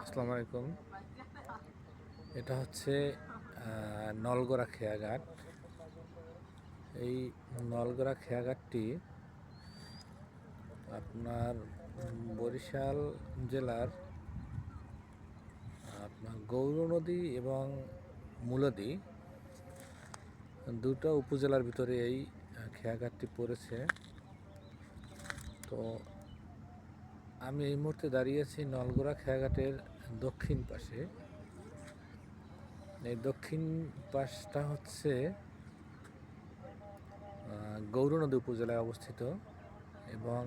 আসসালামু আলাইকুম। এটা হচ্ছে নলগড়া খেয়াঘাট। এই নলগড়া খেয়াঘাটটি আপনার বরিশাল জেলার আপনার গৌর নদী এবং মূলদী দুটো উপজেলার ভিতরে এই খেয়াঘাটটি পড়েছে। তো আমি এই মুহূর্তে দাঁড়িয়ে আছি নলগড়া খেয়াঘাটের দক্ষিণ পাশে। এই দক্ষিণ পাশটা হচ্ছে গৌরনদী উপজেলায় অবস্থিত এবং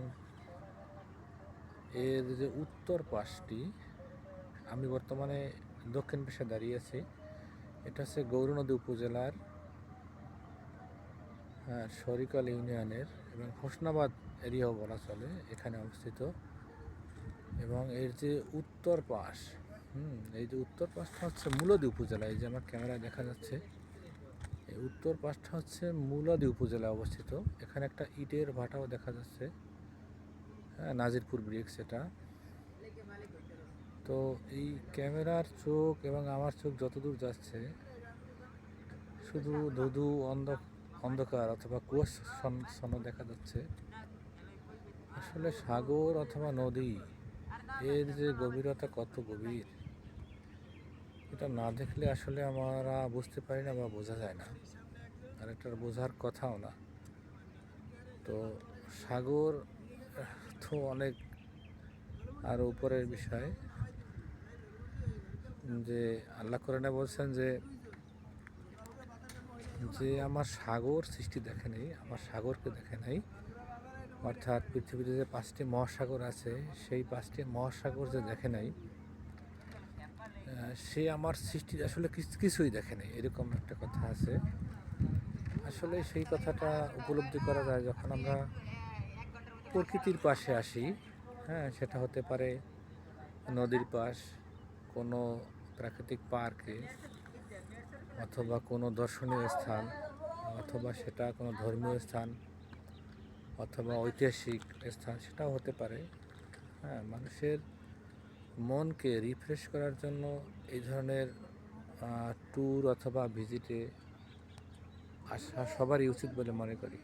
এর যে উত্তর পাশটি, আমি বর্তমানে দক্ষিণ পাশে দাঁড়িয়ে আছি। এটা হচ্ছে গৌরনদী উপজেলার শরিকাল ইউনিয়নের এবং হোসনাবাদ এরিয়াও বলা চলে, এখানে অবস্থিত। এবং এর যে উত্তর পাশ, এই যে উত্তর পাশটা হচ্ছে মূলদী উপজেলা। এই যে আমার ক্যামেরায় দেখা যাচ্ছে, এই উত্তর পাশটা হচ্ছে মূলদী উপজেলায় অবস্থিত। এখানে একটা ইটের ভাটাও দেখা যাচ্ছে, নাজিরপুর ব্রিক্স এটা। তো এই ক্যামেরার চোখ এবং আমার চোখ যতদূর যাচ্ছে, শুধু ধুধু অন্ধকার অথবা কুয়াশাচ্ছন্ন দেখা যাচ্ছে। আসলে সাগর অথবা নদী, এর যে গভীরতা কত গভীর, এটা না দেখলে আসলে আমরা বুঝতে পারি না বা বোঝা যায় না, আর এটার বোঝার কথাও না। তো সাগর তো অনেক আর উপরের বিষয়, যে আল্লাহ কোরআনে বলছেন যে আমার সাগর সৃষ্টি দেখে নেই, আমার সাগরকে দেখে নাই। অর্থাৎ পৃথিবীতে যে 5টি মহাসাগর আছে, সেই 5টি মহাসাগর যে দেখে নাই, সে আমার সৃষ্টি আসলে কিছুই দেখে নাই, এরকম একটা কথা আছে। আসলে সেই কথাটা উপলব্ধি করা যায় যখন আমরা প্রকৃতির পাশে আসি। সেটা হতে পারে নদীর পাশ, কোনো প্রাকৃতিক পার্কে, অথবা কোনো দর্শনীয় স্থান, অথবা সেটা কোনো ধর্মীয় স্থান, অথবা ঐতিহাসিক স্থান, সেটাও হতে পারে। মানুষের মনকে রিফ্রেশ করার জন্য এই ধরনের ট্যুর অথবা ভিজিটে আসা সবারই উচিত বলে মনে করি।